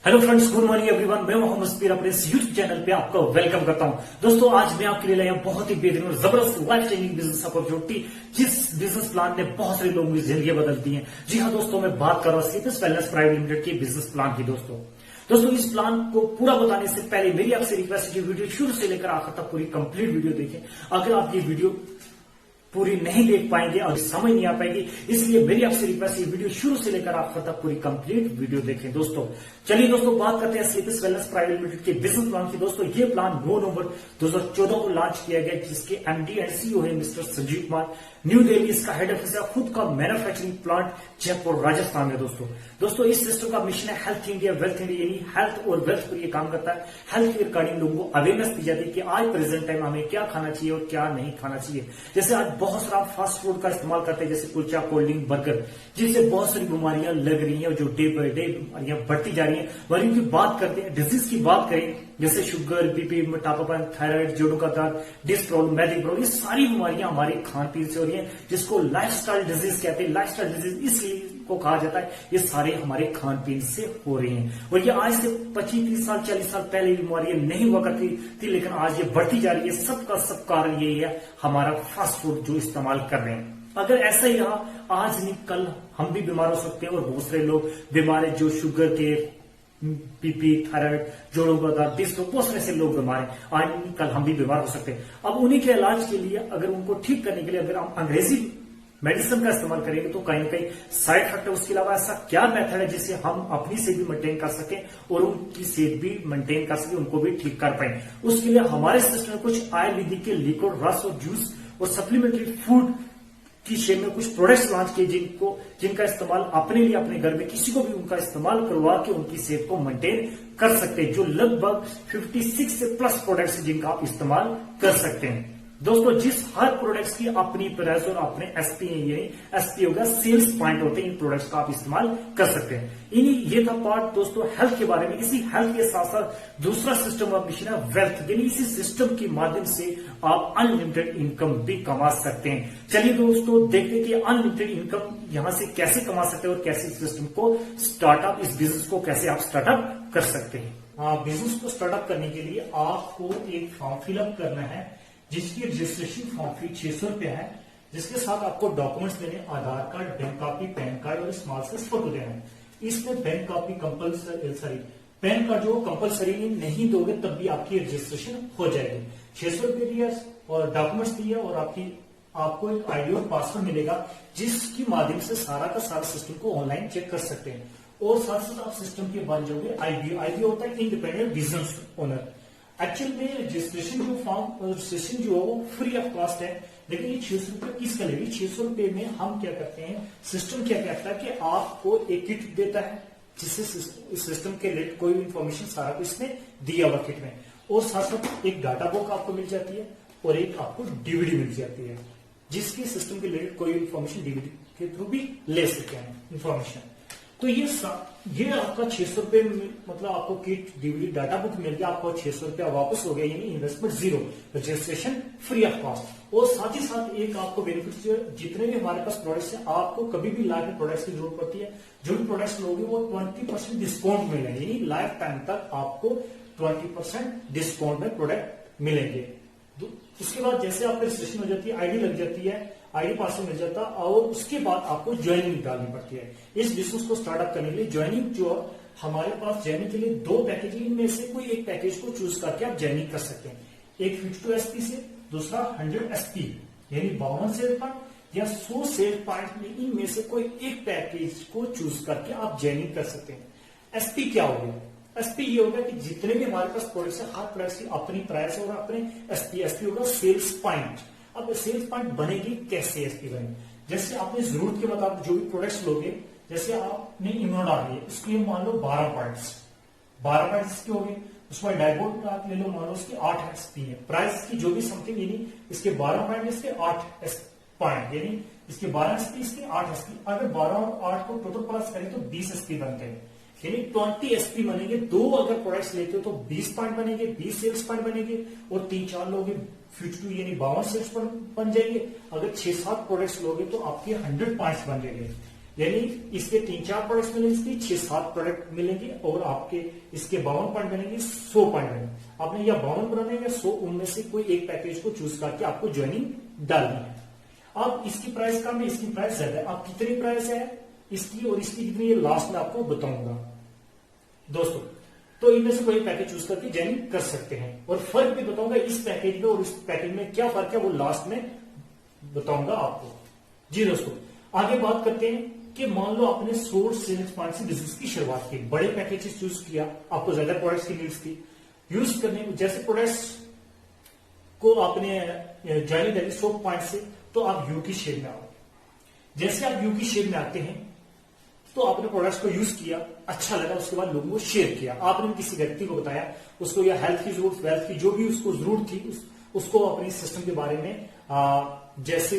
Hello friends, good morning everyone. मैं मोहम्मद सफीर अपने इस यूट्यूब चैनल पे आपका वेलकम करता हूं। दोस्तों, आज मैं आपके लिए लाया हूं बहुत ही बेहतरीन और जबरदस्त लाइफ चेंजिंग बिजनेस अपॉर्चुनिटी, जिस बिजनेस प्लान ने बहुत सारे लोगों की जिंदगी बदल दी है। जी हाँ दोस्तों, मैं बात कर रहा हूँ स्लीपर्स वेलनेस प्राइवेट लिमिटेड के बिजनेस प्लान की। दोस्तों इस प्लान को पूरा बताने से पहले मेरी आपसे रिक्वेस्ट है कि वीडियो शुरू से लेकर आखिर तक पूरी कंप्लीट वीडियो देखें। अगर आप ये वीडियो पूरी नहीं देख पाएंगे और समझ नहीं आ पाएगी, इसलिए मेरी आपसे रिक्वेस्ट है वीडियो शुरू से लेकर आखिर तक पूरी कंप्लीट वीडियो देखें। दोस्तों चलिए बात करते हैं स्लीपर्स वेलनेस प्राइवेट लिमिटेड के बिजनेस प्लान की। दोस्तों ये प्लान 9 नवंबर 2014 को लॉन्च किया गया, जिसके एमडी एंड सीईओ है मिस्टर संजीव कुमार। न्यू दिल्ली इसका हेड ऑफिस है, खुद का मैन्युफैक्चरिंग प्लांट जयपुर राजस्थान में। दोस्तों इस सिस्टम का मिशन है हेल्थ इंडिया वेल्थ इंडिया, यानी हेल्थ और वेल्थ पर ये काम करता है। हेल्थ के रिगार्डिंग लोगों को अवेयरनेस दी जाती है कि आज प्रेजेंट टाइम हमें क्या खाना चाहिए और क्या नहीं खाना चाहिए। जैसे आज बहुत सारा फास्ट फूड का इस्तेमाल करते हैं, जैसे कुलचा, कोल्ड ड्रिंक, बर्गर, जिससे बहुत सारी बीमारियां लग रही हैं, जो डे बाय डे बीमारियां बढ़ती जा रही हैं। और इनकी बात करते हैं, डिजीज की बात करें, जैसे शुगर, बीपी, मोटापापन, थायराइड, जोड़ों का दर्द, डिस्क प्रॉब्लम, मैजिक प्रॉब्लम, ये सारी बीमारियां हमारे खान पीन से हो रही हैं, जिसको लाइफस्टाइल डिजीज कहते हैं। लाइफस्टाइल डिजीज इसलिए को कहा जाता है, ये सारे हमारे खान पीन से हो रही हैं। और ये आज से 25-30 साल 40 साल पहले बीमारियां नहीं हुआ करती थी, लेकिन आज ये बढ़ती जा रही है। सबका सब कारण यही है, हमारा फास्ट फूड जो इस्तेमाल कर रहे हैं। अगर ऐसा ही रहा, आज नहीं कल हम भी बीमार हो सकते हैं और बहुत सारे लोग बीमार है, जो शुगर के, बीपी, थायराइड, जोड़ों का दर्द, डिस्क, बहुत सारे ऐसे लोग बीमार हैं। आज नहीं कल हम भी बीमार हो सकते हैं। अब उन्हीं के इलाज के लिए, अगर उनको ठीक करने के लिए अगर हम अंग्रेजी मेडिसिन का इस्तेमाल करेंगे तो कहीं ना कहीं साइड इफेक्ट है। उसके अलावा ऐसा क्या मेथड है जिससे हम अपनी सेहत भी मेंटेन कर सकें और उनकी सेहत भी मेंटेन कर सकें, उनको भी ठीक कर पाए। उसके लिए हमारे सिस्टम में कुछ आयुर्वेदिक के लिक्विड, रस और जूस और सप्लीमेंट्री फूड की शेप में कुछ प्रोडक्ट्स लॉन्च किए, जिनका इस्तेमाल अपने लिए, अपने घर में किसी को भी उनका इस्तेमाल करवा के उनकी सेहत को मेंटेन कर सकते हैं। जो लगभग 56 से प्लस प्रोडक्ट्स हैं जिनका आप इस्तेमाल कर सकते हैं। दोस्तों जिस हर प्रोडक्ट्स की अपनी प्राइस और अपने एसपी है, यानी एसपी होगा सेल्स पॉइंट होते हैं, इन प्रोडक्ट्स का आप इस्तेमाल कर सकते हैं। ये था पार्ट दोस्तों हेल्थ के बारे में। इसी हेल्थ के साथ साथ दूसरा सिस्टम ऑफ मिशन है वेल्थ, यानी इसी सिस्टम के माध्यम से आप अनलिमिटेड इनकम भी कमा सकते हैं। चलिए दोस्तों देखते हैं कि अनलिमिटेड इनकम यहां से कैसे कमा सकते हैं और कैसे इस सिस्टम को स्टार्टअप, इस बिजनेस को कैसे आप स्टार्टअप कर सकते हैं। बिजनेस को स्टार्टअप करने के लिए आपको एक फॉर्म फिलअप करना है, जिसकी रजिस्ट्रेशन फॉर्म फी 600 रुपया है, जिसके साथ आपको डॉक्यूमेंट्स देने, Aadhaar card, bank copy, PAN card और स्मॉल साइज फोटो देना है। इसमें bank copy compulsory, PAN card जो कंपल्सरी नहीं दोगे तब भी आपकी रजिस्ट्रेशन हो जाएगी। 600 रुपये दिया और डॉक्यूमेंट्स दिया और आपको एक आईडी और पासवर्ड मिलेगा, जिसकी माध्यम से सारा का सारा सिस्टम को ऑनलाइन चेक कर सकते हैं। और साथ साथ आप सिस्टम के बन जाओगे आईडी होता है इंडिपेंडेंट बिजनेस ओनर। एक्चुअल में रजिस्ट्रेशन जो फॉर्म रजिस्ट्रेशन जो है वो फ्री ऑफ कॉस्ट है, लेकिन ये 600 रुपये किसका लेगी? 600 रुपये में हम क्या करते हैं, सिस्टम क्या कहता है कि आपको एक किट देता है, जिससे इस सिस्टम के रिलेटेड कोई भी इंफॉर्मेशन सारा कुछ इसने दिया हुआ किट में, और साथ साथ एक डाटा बुक आपको मिल जाती है और एक आपको डीवीडी मिल जाती है, जिसकी सिस्टम के रिलेटेड कोई इंफॉर्मेशन डीवीडी के थ्रू भी ले सकते हैं इंफॉर्मेशन। तो ये आपका 600 रुपये, मतलब आपको किट, डीवीडी, डाटा बुक मिल गया, आपको 600 रुपया वापस हो गया, यानी investment zero, registration free of cost. और साथ ही साथ एक आपको बेनिफिट, जितने भी हमारे पास प्रोडक्ट्स हैं, आपको कभी भी लाइफ में प्रोडक्ट्स की जरूरत पड़ती है, जो भी प्रोडक्ट्स लोगे वो 20% डिस्काउंट मिलेंगे, यानी लाइफ टाइम तक आपको 20% डिस्काउंट में प्रोडक्ट मिलेंगे। उसके बाद जैसे आपकी रजिस्ट्रेशन हो जाती है, आईडी लग जाती है, आईडी पासवर्ड मिल जाता है, और उसके बाद आपको ज्वाइनिंग डालनी पड़ती है। इस बिजनेस को स्टार्टअप करने के लिए ज्वाइनिंग जो हमारे पास ज्वाइनिंग के लिए 2 पैकेज, इनमें से कोई एक पैकेज को चूज करके आप ज्वाइनिंग कर सकते हैं। एक 52 एसपी से, दूसरा 100 एसपी, यानी 52 सेल पॉइंट या 100 सेल पॉइंट में, इनमें से कोई एक पैकेज को चूज करके आप ज्वाइनिंग कर सकते हैं। एसपी क्या हो गया? एसपी ये होगा कि जितने भी हमारे पास प्रोडक्ट्स है, हर प्रोडक्ट्स की अपनी प्राइस और अपने एसपी। एसपी होगा सेल्स पॉइंट। अब सेल्स पॉइंट बनेगी कैसे? एसपी बनेगी जैसे आपने जरूरत के मुताबिक जो भी प्रोडक्ट्स लोगे, जैसे आपने इम्यूनो डाल लिया, इसके मान लो 12 पॉइंट्स इसके हो गए। उसके बाद डायबोट आप ले लो, मान लो उसके 8 एसपी है, प्राइस की जो भी समथिंग, यानी इसके 12 पॉइंट, इसके 8 पॉइंट, यानी इसके 12 एसपी, इसके 8 एसपी। अगर 12 और 8 को टोटल प्लस करें तो 20 एसपी बनते हैं, यानी 20 एसपी बनेंगे। 2 अगर प्रोडक्ट्स लेते हो तो 20 पॉइंट बनेंगे, 20 सेल्स पॉइंट बनेंगे, और 3-4 लोगे 52 यानी 52 सेल्स पॉइंट बन जाएंगे। अगर 6-7 प्रोडक्ट्स लोगे तो आपके 100 पॉइंट्स बन जाएंगे। यानी इसके 3-4 प्रोडक्ट्स मिलेंगे, इसकी 6-7 प्रोडक्ट मिलेंगे और आपके इसके 52 पॉइंट बनेंगे, 100 पॉइंट बनेंगे। आपने या 52 बनाने या 100, उनमें से कोई एक पैकेज को चूज करके आपको ज्वाइनिंग डालनी है। अब इसकी प्राइस कम है, इसकी प्राइस ज्यादा है। अब कितनी प्राइस है इसकी और इसकी कितनी, ये लास्ट में आपको बताऊंगा दोस्तों। तो इनमें से कोई पैकेज चूज करके ज्वाइनिंग कर सकते हैं और फर्क भी बताऊंगा इस पैकेज में और इस पैकेज में क्या फर्क है, वो लास्ट में बताऊंगा आपको। जी दोस्तों, आगे बात करते हैं कि मान लो आपने सोर्स सेल्स पॉइंट से बिजनेस की शुरुआत की, बड़े पैकेजेस चूज किया, आपको ज्यादा प्रोडक्ट्स की नीड्स थी यूज करने में। जैसे प्रोडक्ट्स को आपने ज्वाइनिंग डाली 100 पॉइंट से, तो आप यू की शेप में आओ। जैसे आप यू की शेप में आते हैं तो आपने प्रोडक्ट्स को यूज किया, अच्छा लगा, उसके बाद लोगों को शेयर किया। आपने किसी व्यक्ति को बताया, उसको या हेल्थ की जरूरत, वेल्थ की जो भी उसको जरूरत थी, उसको अपने सिस्टम के बारे में जैसे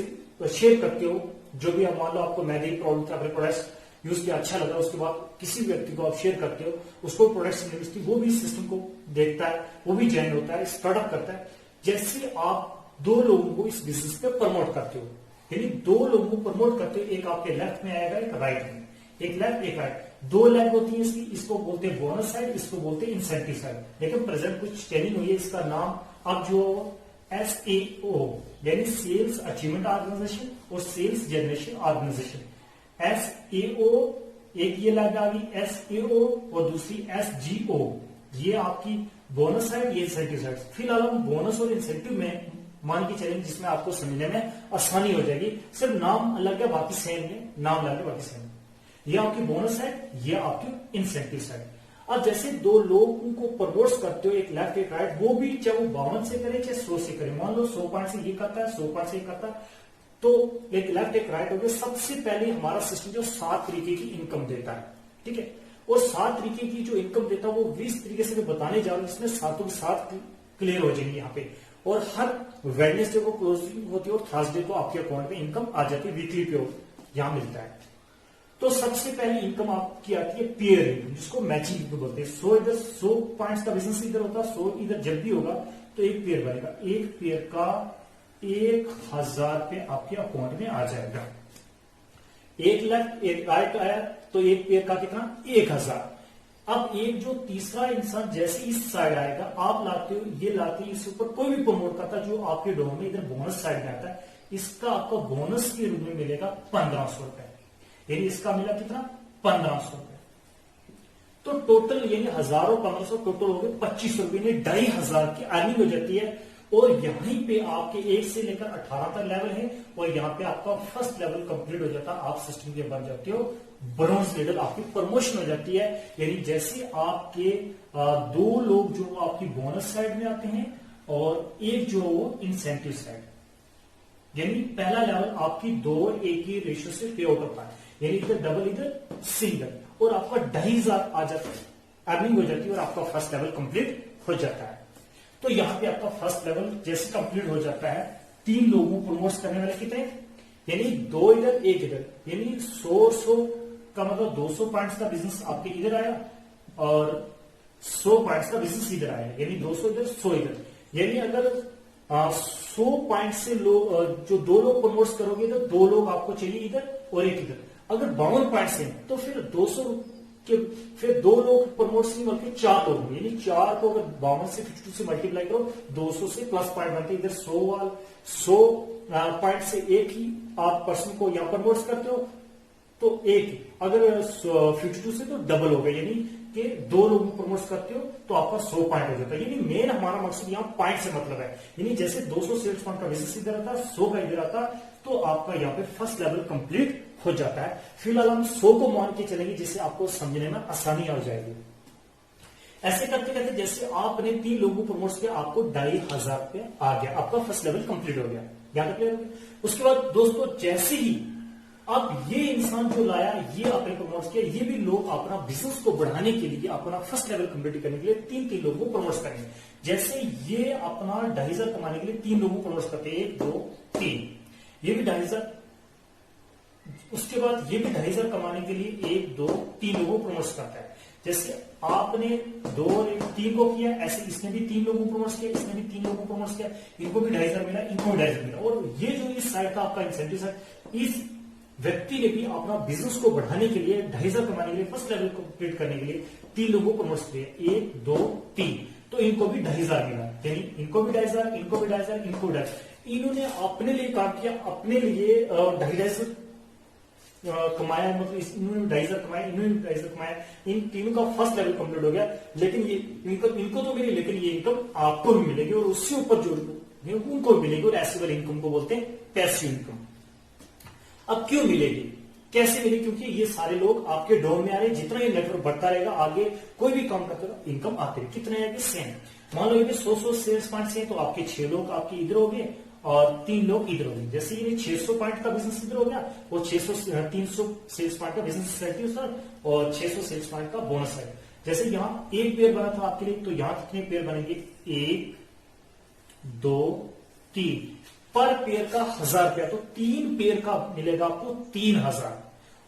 शेयर करते हो। जो भी आप मान लो आपको मैदे की प्रॉब्लम थी, अपने प्रोडक्ट्स यूज किया, अच्छा लगा, उसके बाद किसी व्यक्ति को आप शेयर करते हो, उसको प्रोडक्ट्स की नीड्स थी, वो भी सिस्टम को देखता है, वो भी ज्वाइन होता है, स्टार्टअप करता है। जैसे आप 2 लोगों को इस बिजनेस पे प्रमोट करते हो, यानी 2 लोगों को प्रमोट करते हो, एक आपके लेफ्ट में आएगा, एक राइट में, एक लेफ्ट एक राइट, 2 लेग होती है इसकी। इसको बोलते हैं बोनस साइड, इसको बोलते हैं इंसेंटिव साइड। लेकिन प्रेजेंट कुछ ट्रेनिंग हुई है, इसका नाम अब जो SAO यानी सेल्स अचीवमेंट ऑर्गेनाइजेशन और सेल्स जनरेशन ऑर्गेनाइजेशन, SAO एक ये लेग आ गई SAO और दूसरी SGO, ये आपकी बोनस साइड, ये इंसेंटिव साइड। फिलहाल हम बोनस और इंसेंटिव में मान के चलेंगे, जिसमें आपको समझने में आसानी हो जाएगी। सिर्फ नाम अलग है, बाकी सेम है, नाम अलग है, बाकी सेम है। ये आपकी बोनस है, ये आपकी इंसेंटिव साइड। अब जैसे 2 लोगों को प्रमोट करते हो, एक लेफ्ट एक राइट, वो भी चाहे वो 52 से करे चाहे 100 से करे। मान लो 100 पॉइंट से ये करता है, 100 पॉइंट से ये करता है, तो एक लेफ्ट एक राइट हो गया। सबसे पहले हमारा सिस्टम जो 7 तरीके की इनकम देता है, ठीक है, और 7 तरीके की जो इनकम देता है वो 20 तरीके से मैं बताने जा रहा हूं, जिसमें 7 के 7 क्लियर हो जाएंगे यहाँ पे। और हर वेडनेसडे को क्लोजिंग होती है और थर्सडे को आपके अकाउंट में इनकम आ जाती है, वीकली पे यहां मिलता है। तो सबसे पहले इनकम आपकी आती है पेयर इनकम, जिसको मैचिंग इनकम बोलते हैं। 100 इधर 100 पॉइंट्स का बिजनेस इधर होता है, 100 इधर जब भी होगा तो एक पेयर बनेगा। एक पेयर का 1000 रुपये आपके अकाउंट में आ जाएगा। एक लेफ्ट एक राइट आया तो एक पेयर का कितना, 1000। अब एक जो तीसरा इंसान जैसे इस साइड आएगा, आप लाते हो, ये लाते हो, इसके ऊपर कोई भी प्रमोट करता है, जो आपके डोर में इधर बोनस साइड में आता है, इसका आपको बोनस के रूप में मिलेगा 1500 रुपए। यानी इसका मिला कितना, 1500 रुपए। तो टोटल यानी 1000 और 1500 टोटल हो गए 2500 रुपए, यानी 2500 की अर्निंग हो जाती है। और यहीं पे आपके 1 से लेकर 18 तक लेवल है, और यहाँ पे आपका फर्स्ट लेवल कंप्लीट हो जाता है, आप सिस्टम के बन जाते हो ब्रोंज लेवल, आपकी प्रमोशन हो जाती है। यानी जैसे आपके 2 लोग जो आपकी बोनस साइड में आते हैं और एक जो इंसेंटिव साइड, यानी पहला लेवल आपकी 2:1 की रेशियो से पे आउट होता है, यानी इधर डबल इधर सिंगल, और आपका 2500 आ जाता है, अर्निंग हो जाती है, और आपका फर्स्ट लेवल कंप्लीट हो जाता है। तो यहां पे आपका फर्स्ट लेवल जैसे कंप्लीट हो जाता है, 3 लोगों को प्रमोट करने वाले कितने, यानी 2 इधर 1 इधर, यानी 100 का मतलब 200 पॉइंट्स का बिजनेस आपके इधर आया और 100 पॉइंट्स का बिजनेस इधर आया, यानी 200 इधर 100 इधर। यानी अगर 100 पॉइंट से लोग जो 2 लोग प्रमोट करोगे तो 2 लोग आपको चाहिए इधर और 1 इधर। अगर 52 पॉइंट से तो फिर 200 के फिर 2 लोग प्रमोट नहीं बल्कि 4 लोग होंगे, यानी 4 को अगर 52 से 52 से मल्टीप्लाई करो, 200 से प्लस पॉइंट बनते, इधर 100 पॉइंट से एक ही आप पर्सन को यहां प्रमोट करते हो तो एक, अगर 52 से तो डबल हो गया, यानी कि 2 लोगों को प्रमोट करते हो तो आपका 100 पॉइंट हो जाता है। यानी मेन हमारा मकसद यहाँ पॉइंट से मतलब है, यानी जैसे 200 सेल्स पॉइंट का बिजनेस इधर आता है, 100 का इधर आता, तो आपका यहाँ पे फर्स्ट लेवल कंप्लीट हो जाता है। फिलहाल हम 100 को मान के चलेंगे, जिससे आपको समझने में आसानी हो जाएगी। ऐसे करते करते जैसे आपने 3 लोगों को प्रमोट किया, आपको 2500 रुपये आ गया, आपका फर्स्ट लेवल कंप्लीट हो गया। यहाँ क्लियर हो गया। उसके बाद दोस्तों जैसे ही अब ये इंसान जो लाया, ये आपने प्रमोट किया, ये भी लोग अपना बिजनेस को बढ़ाने के लिए, अपना फर्स्ट लेवल कंप्लीट करने के लिए 3 लोगों को प्रमोट करेंगे। जैसे ये अपना 2500 कमाने के लिए 3 लोगों को प्रमोट करते हैं, 1 2 3, ये भी 2500, उसके बाद ये भी 2500 कमाने के लिए 1 2 3 लोगों को प्रमोट करता है। जैसे आपने 2 और 3 को किया, ऐसे इसने भी 3 लोगों को प्रमोट किया, इसने भी 3 लोगों को प्रमोट किया, इनको भी 2500 मिला, इनको भी 2500 मिला। और ये जो इस साइड का आपका इंसेंटिव है, इस व्यक्ति ने भी अपना बिजनेस को बढ़ाने के लिए 2,500 कमाने के लिए फर्स्ट लेवल कंप्लीट करने के लिए 3 लोगों को प्रमोट किया, 1 2 3, तो इनको भी 2,500 मिला, यानी इनको भी 2,500, इनको भी 2,500, इनको भी 2,500। इन्होंने अपने लिए काम किया, अपने लिए 2,500 कमाया, मतलब इन्होंने 2,500 कमाया, इन्होंने 2,500 कमाया, इन तीनों का फर्स्ट लेवल कंप्लीट हो गया। लेकिन ये इनको तो मिली, लेकिन ये इनकम आपको भी मिलेगी और उससे ऊपर जो उनको भी मिलेगी, और ऐसी वाली इनकम को बोलते हैं पैसिव इनकम। अब क्यों मिलेगी, कैसे मिलेगी? क्योंकि ये सारे लोग आपके डोर में आ रहे हैं, जितना ये नेटवर्क बढ़ता रहेगा आगे कोई भी काम करते रहेगा इनकम आते रहेगी। कितने आएंगे? सेम। मान लो ये 100 सेल्स पॉइंट से, तो आपके 6 लोग आपके इधर हो गए और 3 लोग इधर हो गए। जैसे ये 600 पॉइंट का बिजनेस इधर हो गया, वो 300 सेल्स पॉइंट का बिजनेस और 600 सेल्स पॉइंट का बोनस है। जैसे यहाँ एक पेयर बना था आपके लिए, तो यहाँ कितने पेयर बनेंगे? 1 2 3, पर पेयर का 1,000 रुपया, तो 3 पेयर का मिलेगा आपको 3,000।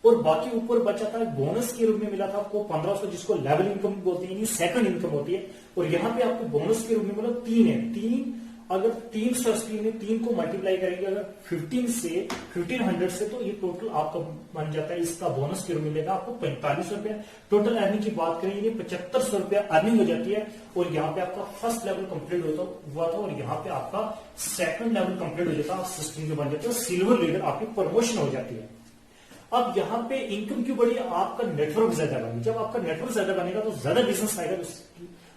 और बाकी ऊपर बचा था बोनस के रूप में मिला था आपको 1,500, जिसको लेवल इनकम बोलते हैं, सेकंड इनकम होती है। और यहाँ पे आपको बोनस के रूप में मतलब 3 है। 3 अगर 300 में 3 को मल्टीप्लाई करेंगे अगर 1500 से, तो ये टोटल आपका बन जाता है, इसका बोनस के रूप में मिलेगा आपको 4500 रुपया। टोटल अर्निंग की बात करेंगे 7500 रुपया अर्निंग हो जाती है। और यहाँ पे आपका फर्स्ट लेवल कंप्लीट हुआ था, और यहाँ पे आपका सेकंड लेवल कंप्लीट हो जाता है, सिस्टम में बन जाता है, सिल्वर लीडर आपकी प्रमोशन हो जाती है। अब यहाँ पे इनकम क्यों बढ़ी? आपका नेटवर्क ज्यादा बनेगा। जब आपका नेटवर्क ज्यादा बनेगा तो ज्यादा बिजनेस आएगा, तो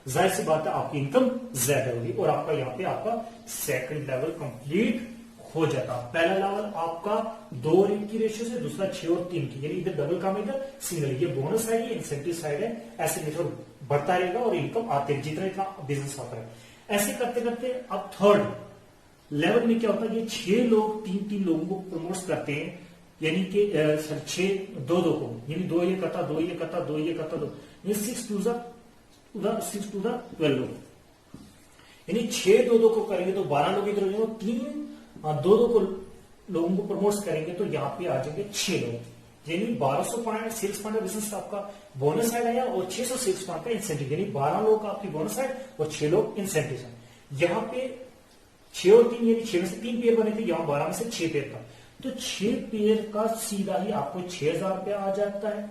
जाहिर सी बात है आपकी इनकम ज्यादा होगी। और आपका यहाँ पे आपका सेकंड लेवल कंप्लीट हो जाता। पहला लेवल आपका 2 और 1 की रेशियो से, दूसरा 6 और 3 की, यानी इधर डबल काम, इधर सिंगल। ये बोनस है, ये इंसेंटिव साइड है। ऐसे नेटवर्क बढ़ता रहेगा और इनकम आते हैं, जितना इतना बिजनेस आता है। ऐसे करते करते अब थर्ड लेवल में क्या होता है? ये 6 लोग 3 लोगों को प्रमोट करते हैं, यानी कि 6 2 को, यानी 2 ये करता, 2 ये करता, 2 ये करता, 2, ये 6 to the 12 लोग, यानी 6 2 को करेंगे तो 12 लोग इधर हो जाएंगे। 3 2 को लोगों को प्रमोट करेंगे तो यहाँ पे आ जाएंगे 6 लोग, यानी 1200 पॉइंट सेल्स पॉइंट बिजनेस का आपका बोनस साइड आया और 600 सेल्स पॉइंट का इंसेंटिव, यानी 12 लोग का आपकी बोनस साइड और 6 लोग इंसेंटिव साइड। यहाँ पे 6 और 3, यानी 6 में से 3 पेयर बने थे, यहाँ 12 में से 6 पेयर का, तो 6 पेयर का सीधा ही आपको 6,000 रुपया आ जाता है।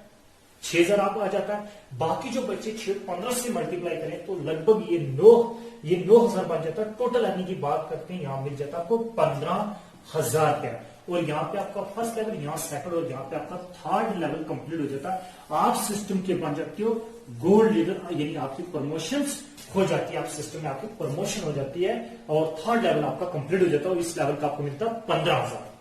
6,000 आपको आ जाता है। बाकी जो बच्चे 15 से मल्टीप्लाई करें तो लगभग ये 9,000 बन जाता है। टोटल अर्निंग की बात करते हैं, यहां मिल जाता है आपको 15,000 रुपया। और यहाँ पे आपका फर्स्ट लेवल, यहाँ सेकंड और यहाँ पे आपका थर्ड लेवल कंप्लीट हो जाता है। आप सिस्टम के बन जाते हो गोल्ड लीडर, यानी आपकी प्रमोशन हो जाती है, आप सिस्टम में आपकी प्रमोशन हो जाती है और थर्ड लेवल आपका कंप्लीट हो जाता है। और इस लेवल का आपको मिलता है 15,000।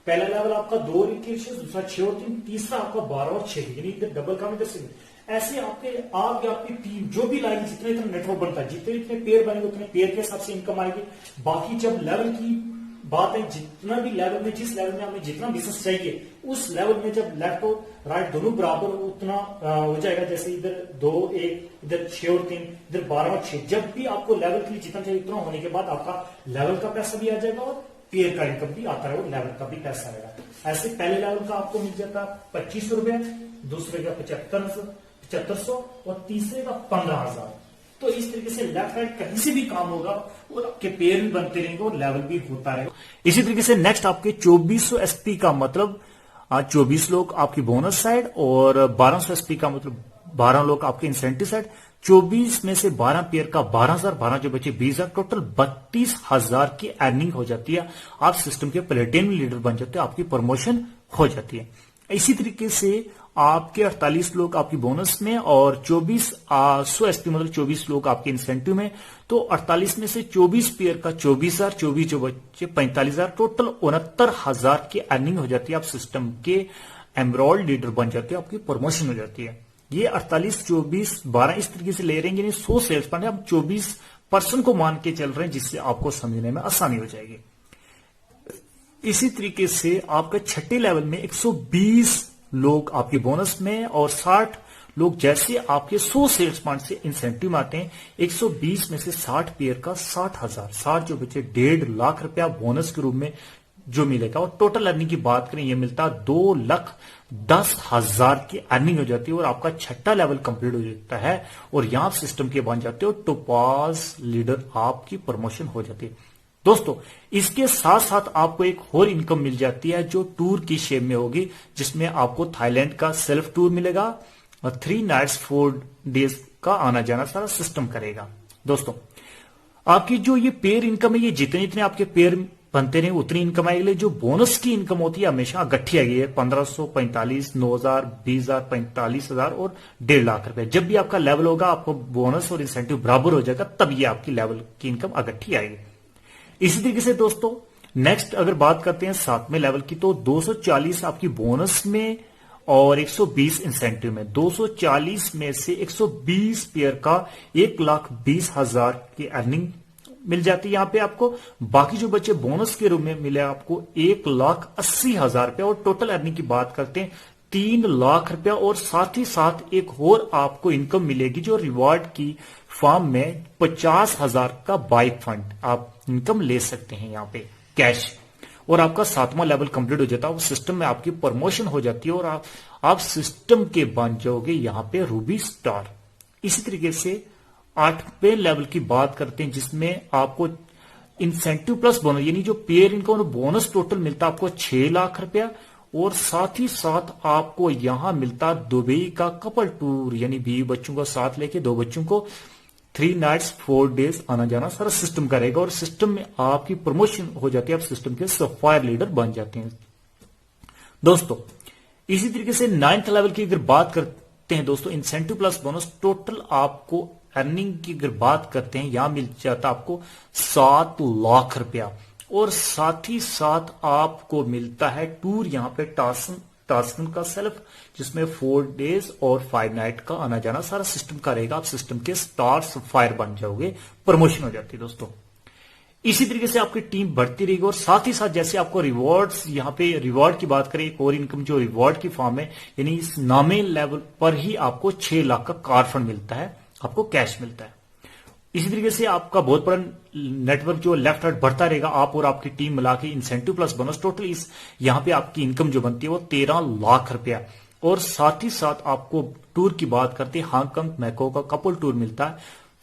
पहला लेवल आपका 2 और 1 की रेशियो, दूसरा 6 और 3, तीसरा आपका 12 और 6, यानी इधर डबल काम, इधर सिंगल। ऐसे आपकी टीम जो भी लाएगी, जितना इतना नेटवर्क बनता है, जितने इतने पेयर बनेंगे उतने पेयर के हिसाब से इनकम आएगी। बाकी जब लेवल की बात है, जितना भी लेवल में, जिस लेवल में हमें जितना बिजनेस चाहिए, उस लेवल में जब लेफ्ट और राइट दोनों बराबर उतना हो जाएगा, जैसे इधर 2 1, इधर 6 और 3, इधर 12 और 6, जब भी आपको लेवल के लिए जितना चाहिए उतना होने के बाद आपका लेवल का पैसा भी आ जाएगा और पेयर का इनकम भी आता है और लेवल का भी पैसा आएगा। ऐसे पहले लेवल का आपको मिल जाता है 2,500 रुपया, दूसरे का 7500 और तीसरे का 15,000। तो इस तरीके से लेफ्ट राइट कहीं से भी काम होगा और आपके पेयर भी बनते रहेंगे और लेवल भी होता रहेगा। इसी तरीके से नेक्स्ट आपके 2400 एसपी का मतलब 24 लोग आपकी बोनस साइड और 1200 एसपी का मतलब 12 लोग आपके इंसेंटिव साइड। 24 में से 12 पेयर का 12,000, 12 जो बचे 20,000, टोटल 32,000 की अर्निंग हो जाती है। आप सिस्टम के प्लेटिनम लीडर बन जाते हैं, आपकी प्रमोशन हो जाती है। इसी तरीके से आपके 48 लोग आपकी बोनस में और 100 एसपी मतलब 24 लोग आपके इंसेंटिव में, तो 48 में से 24 पेयर का 24,000, 24 जो बच्चे 45,000, टोटल 69,000 की अर्निंग हो जाती है। आप सिस्टम के एमरोल्ड लीडर बन जाते हैं, आपकी प्रमोशन हो जाती है। ये 48 24 12 इस तरीके से ले रहे हैं, 100 सेल्स पॉइंट हम 24% को मान के चल रहे हैं, जिससे आपको समझने में आसानी हो जाएगी। इसी तरीके से आपका छठे लेवल में 120 लोग आपके बोनस में और 60 लोग जैसे आपके 100 सेल्स पॉइंट से इंसेंटिव में आते हैं। 120 में से 60 पेयर का 60,000, 60 जो बचे 1.5 लाख रुपया बोनस के रूप में जो मिलेगा। और टोटल अर्निंग की बात करें, ये मिलता 2,10,000 की अर्निंग हो जाती है और आपका छठा लेवल कंप्लीट हो जाता है और यहां सिस्टम के बन जाते हो टोपाज लीडर, आपकी प्रमोशन हो जाती है। दोस्तों इसके साथ साथ आपको एक और इनकम मिल जाती है जो टूर की शेप में होगी, जिसमें आपको थाईलैंड का सेल्फ टूर मिलेगा और 3 नाइट्स 4 डेज का आना जाना सारा सिस्टम करेगा। दोस्तों आपकी जो ये पेयर इनकम है, ये जितने जितने आपके पेयर बनते रहे उतनी इनकम आएगी। जो बोनस की इनकम होती है हमेशा गट्ठी आएगी है 1545, 9000, 20000, 45000 और 1.5 लाख रुपए। जब भी आपका लेवल होगा आपको बोनस और इंसेंटिव बराबर हो जाएगा, तब ये आपकी लेवल की इनकम अगट्ठी आएगी। इसी तरीके से दोस्तों नेक्स्ट अगर बात करते हैं 7वें लेवल की, तो 240 आपकी बोनस में और 120 इंसेंटिव में। 240 में से 120 पेयर का 1,20,000 की अर्निंग मिल जाती है यहां पे आपको। बाकी जो बच्चे बोनस के रूप में मिले आपको 1,80,000 रुपया, और टोटल अर्निंग की बात करते हैं 3 लाख रुपया। और साथ ही साथ एक और आपको इनकम मिलेगी जो रिवार्ड की फॉर्म में 50,000 का बाइक फंड आप इनकम ले सकते हैं यहां पे कैश। और आपका 7वां लेवल कंप्लीट हो जाता है, सिस्टम में आपकी प्रमोशन हो जाती है और आप सिस्टम के बन जाओगे यहां पे रूबी स्टार। इसी तरीके से 8वें लेवल की बात करते हैं जिसमें आपको इंसेंटिव प्लस बोनस यानी जो पेयर इनकम और बोनस टोटल मिलता है आपको 6 लाख रुपया। और साथ ही साथ आपको यहां मिलता दुबई का कपल टूर, यानी 20 बच्चों को साथ लेके 2 बच्चों को 3 नाइट्स 4 डेज आना जाना सारा सिस्टम करेगा। और सिस्टम में आपकी प्रमोशन हो जाती है, आप सिस्टम के सफायर लीडर बन जाते हैं। दोस्तों इसी तरीके से 9th लेवल की अगर बात करते हैं दोस्तों, इंसेंटिव प्लस बोनस टोटल आपको अर्निंग की अगर बात करते हैं यहां मिल जाता आपको 7 लाख रुपया। और साथ ही साथ आपको मिलता है टूर यहां पे टास्कन का सेल्फ, जिसमें 4 डेज और 5 नाइट का आना जाना सारा सिस्टम का रहेगा। आप सिस्टम के स्टार सफायर बन जाओगे, प्रमोशन हो जाती है दोस्तों। इसी तरीके से आपकी टीम बढ़ती रहेगी। और साथ ही साथ जैसे आपको रिवॉर्ड्स, यहां पे रिवॉर्ड की बात करें, एक और इनकम जो रिवॉर्ड की फॉर्म है, यानी इस नामे लेवल पर ही आपको 6 लाख का कार फंड मिलता है, आपको कैश मिलता है। इसी तरीके से आपका बहुत बड़ा नेटवर्क जो लेफ्ट राइट बढ़ता रहेगा, आप और आपकी टीम मिला के इंसेंटिव प्लस बोनस टोटल इस यहां पे आपकी इनकम जो बनती है वो 13 लाख रुपया। और साथ ही साथ आपको टूर की बात करते हैं, हांगकांग मैको का कपल टूर मिलता है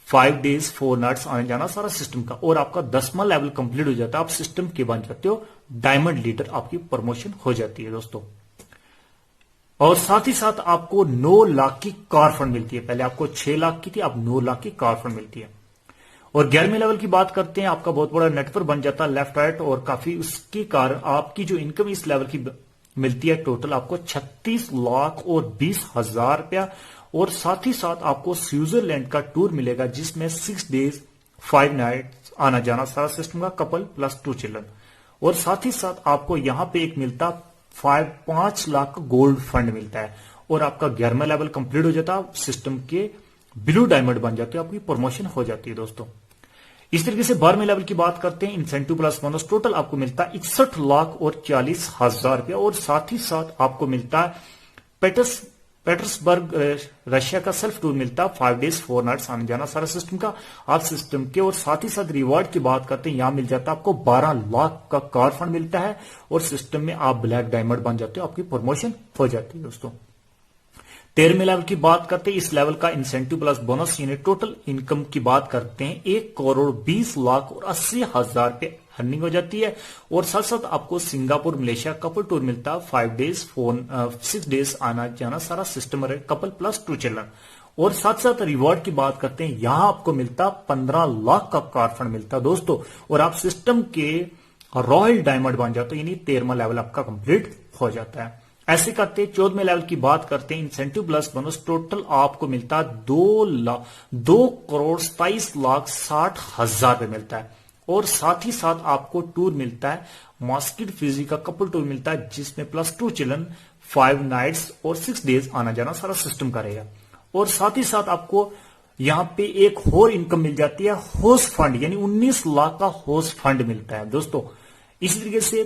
5 डेज 4 नाइट्स आने जाना सारा सिस्टम का। और आपका 10वां लेवल कंप्लीट हो जाता है, आप सिस्टम के बन जाते हो डायमंड लीडर, आपकी प्रमोशन हो जाती है दोस्तों। और साथ ही साथ आपको 9 लाख की कार फंड मिलती है। पहले आपको 6 लाख की थी, अब 9 लाख की कार फंड मिलती है। और 11वें लेवल की बात करते हैं, आपका बहुत बड़ा नेटवर्क बन जाता है लेफ्ट राइट, और काफी उसके कारण आपकी जो इनकम इस लेवल की मिलती है टोटल आपको 36 लाख और 20,000 रुपया। और साथ ही साथ आपको स्विट्जरलैंड का टूर मिलेगा जिसमें 6 डेज 5 नाइट्स आना जाना सारा सिस्टम का, कपल प्लस 2 चिल्ड्रन। और साथ ही साथ आपको यहां पे एक मिलता 5 लाख का गोल्ड फंड मिलता है। और आपका 11वां लेवल कंप्लीट हो जाता है, सिस्टम के ब्लू डायमंड बन जाते हो, आपकी प्रमोशन हो जाती है दोस्तों। इस तरीके से 12वें लेवल की बात करते हैं, इंसेंटिव प्लस बोनस टोटल आपको मिलता है 61 लाख और 40,000 रुपया। और साथ ही साथ आपको मिलता है पेटर्सबर्ग रशिया का सेल्फ टूर मिलता है 5 डेज 4 नाइट्स आने जाना सारा सिस्टम का, आप सिस्टम के। और साथ ही साथ रिवॉर्ड की बात करते हैं, यहां मिल जाता है आपको 12 लाख का कार फंड मिलता है। और सिस्टम में आप ब्लैक डायमंड बन जाते हो, आपकी प्रमोशन हो जाती है दोस्तों। 13वें लेवल की बात करते हैं, इस लेवल का इंसेंटिव प्लस बोनस यानी टोटल इनकम की बात करते हैं 1,20,80,000 रुपए अर्निंग हो जाती है। और साथ साथ आपको सिंगापुर मलेशिया कपल टूर मिलता है 5 डेज 6 डेज आना जाना सारा सिस्टम कपल प्लस 2 चिल्ड्रन। और साथ साथ रिवॉर्ड की बात करते हैं, यहां आपको मिलता 15 लाख का कार फंड मिलता है दोस्तों। और आप सिस्टम के रॉयल डायमंड बन जाते हो, यानी 13वां लेवल आपका कंप्लीट हो जाता है। ऐसे करते 14वें लेवल की बात करते हैं, इंसेंटिव प्लस बोनस टोटल आपको मिलता 2,27,60,000 रुपए मिलता है। और साथ ही साथ आपको टूर मिलता है मॉस्किट फिजी का कपल टूर मिलता है जिसमें प्लस 2 चिल्ड्रन 5 नाइट्स और 6 डेज आना जाना सारा सिस्टम का रहेगा। और साथ ही साथ आपको यहां पे एक और इनकम मिल जाती है होस्ट फंड, यानी 19 लाख का होस्ट फंड मिलता है दोस्तों। इसी तरीके से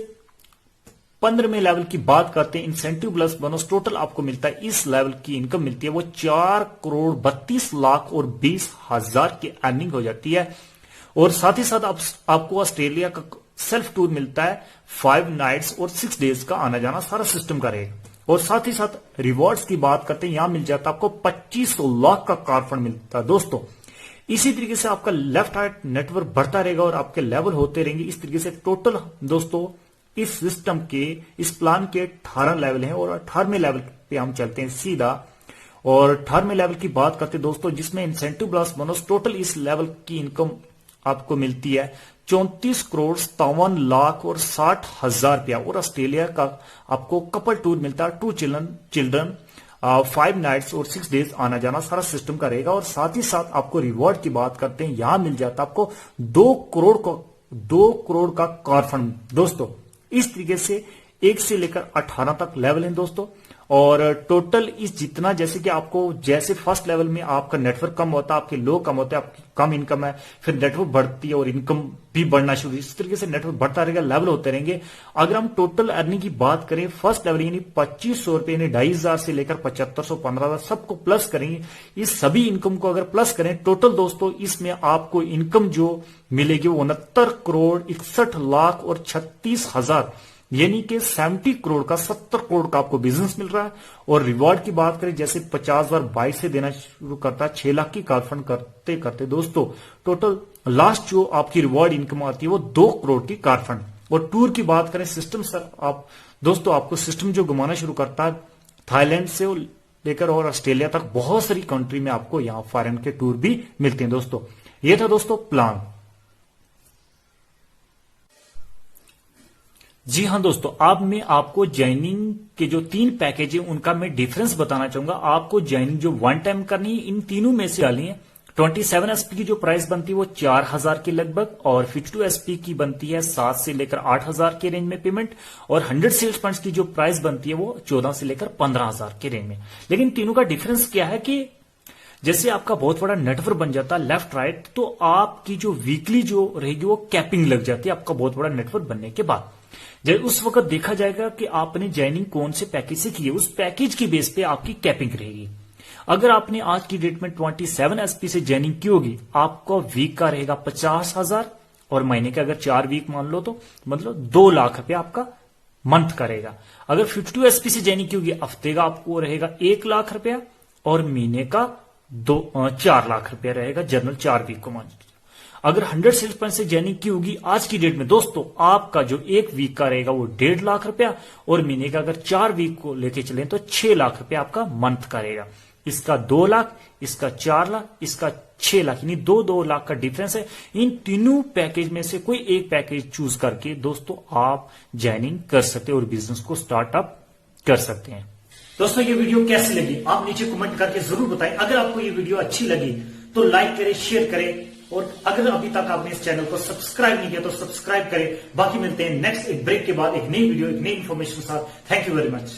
15वें लेवल की बात करते हैं, इंसेंटिव प्लस बोनस टोटल आपको मिलता है, इस लेवल की इनकम मिलती है वो 4,32,20,000 की अर्निंग हो जाती है। और साथ ही साथ आपको ऑस्ट्रेलिया का सेल्फ टूर मिलता है 5 नाइट्स और 6 डेज का आना जाना सारा सिस्टम का रहेगा। और साथ ही साथ रिवॉर्ड्स की बात करते हैं, यहां मिल जाता है आपको 25 लाख का कार फंड मिलता है दोस्तों। इसी तरीके से आपका लेफ्ट राइट नेटवर्क बढ़ता रहेगा और आपके लेवल होते रहेंगे। इस तरीके से टोटल दोस्तों इस सिस्टम के, इस प्लान के 18 लेवल हैं और 18वें लेवल पे हम चलते हैं सीधा। और 18वें लेवल की बात करते हैं दोस्तों, जिसमें इंसेंटिव प्लस बोनस टोटल इस लेवल की इनकम आपको मिलती है 34,57,60,000 रुपया। और ऑस्ट्रेलिया का आपको कपल टूर मिलता है, 2 चिल्ड्रन 5 नाइट्स और 6 डेज आना जाना सारा सिस्टम का रहेगा। और साथ ही साथ आपको रिवॉर्ड की बात करते हैं, यहां मिल जाता है आपको 2 करोड़ का कार फंड दोस्तों। इस तरीके से 1 से लेकर 18 तक लेवल है दोस्तों। और टोटल इस जितना, जैसे कि आपको जैसे फर्स्ट लेवल में आपका नेटवर्क कम होता है, आपके लो कम होते हैं, आपकी कम इनकम है, फिर नेटवर्क बढ़ती है और इनकम भी बढ़ना शुरू, इस तरीके से नेटवर्क बढ़ता रहेगा, लेवल होते रहेंगे। अगर हम टोटल अर्निंग की बात करें, फर्स्ट लेवल यानी 2500 रुपए यानी 2,500 से लेकर 7,500 15,000 सबको प्लस करेंगे। इस सभी इनकम को अगर प्लस करें टोटल दोस्तों, इसमें आपको इनकम जो मिलेगी वो 69,61,36,000 यानी कि 70 करोड़ का 70 करोड़ का आपको बिजनेस मिल रहा है। और रिवॉर्ड की बात करें, जैसे 50 बार 22 से देना शुरू करता है, 6 लाख की कार फंड करते करते दोस्तों टोटल लास्ट जो आपकी रिवॉर्ड इनकम आती है वो 2 करोड़ की कार फंड। और टूर की बात करें, सिस्टम सर आप दोस्तों आपको सिस्टम जो घुमाना शुरू करता है थाईलैंड से लेकर और ऑस्ट्रेलिया तक बहुत सारी कंट्री में आपको यहां फॉरेन के टूर भी मिलते हैं दोस्तों। ये था दोस्तों प्लान। जी हाँ दोस्तों, अब मैं आपको ज्वाइनिंग के जो 3 पैकेज है उनका मैं डिफरेंस बताना चाहूंगा। आपको ज्वाइनिंग जो 1 टाइम करनी है, इन तीनों में से डालनी है। 27 एसपी की जो प्राइस बनती है वो 4,000 के लगभग, और 52 एसपी की बनती है 7 से लेकर 8,000 के रेंज में पेमेंट, और 100 सेल्स पॉइंट्स की जो प्राइस बनती है वो 14 से लेकर 15,000 के रेंज में। लेकिन तीनों का डिफरेंस क्या है कि जैसे आपका बहुत बड़ा नेटवर्क बन जाता है लेफ्ट राइट, तो आपकी जो वीकली जो रहेगी वो कैपिंग लग जाती है आपका बहुत बड़ा नेटवर्क बनने के बाद। जब उस वक्त देखा जाएगा कि आपने ज्वाइनिंग कौन से पैकेज से की है, उस पैकेज की बेस पे आपकी कैपिंग रहेगी। अगर आपने आज की डेट में 27 एसपी से ज्वाइनिंग की होगी, आपको वीक का रहेगा 50,000, और महीने के अगर 4 वीक मान लो तो मतलब 2 लाख रुपया आपका मंथ का रहेगा। अगर 52 एसपी से ज्वाइनिंग की होगी, हफ्ते का आपको रहेगा 1 लाख रुपया, और महीने का 4 लाख रुपया रहेगा जनरल 4 वीक को मान। अगर 100 सेल्स पॉइंट से ज्वाइनिंग की होगी आज की डेट में दोस्तों, आपका जो 1 वीक का रहेगा वो 1.5 लाख रुपया, और महीने का अगर 4 वीक को लेके चलें तो 6 लाख रुपया आपका मंथ का रहेगा। इसका 2 लाख, इसका 4 लाख, इसका 6 लाख, यानी 2 लाख का डिफरेंस है। इन तीनों पैकेज में से कोई एक पैकेज चूज करके दोस्तों आप ज्वाइनिंग कर सकते हैं और बिजनेस को स्टार्टअप कर सकते हैं। दोस्तों ये वीडियो कैसी लगी आप नीचे कमेंट करके जरूर बताएं। अगर आपको ये वीडियो अच्छी लगी तो लाइक करें, शेयर करें, और अगर अभी तक आपने इस चैनल को सब्सक्राइब नहीं किया तो सब्सक्राइब करें। बाकी मिलते हैं नेक्स्ट एक ब्रेक के बाद एक नई वीडियो, एक नई इंफॉर्मेशन के साथ। Thank you very much.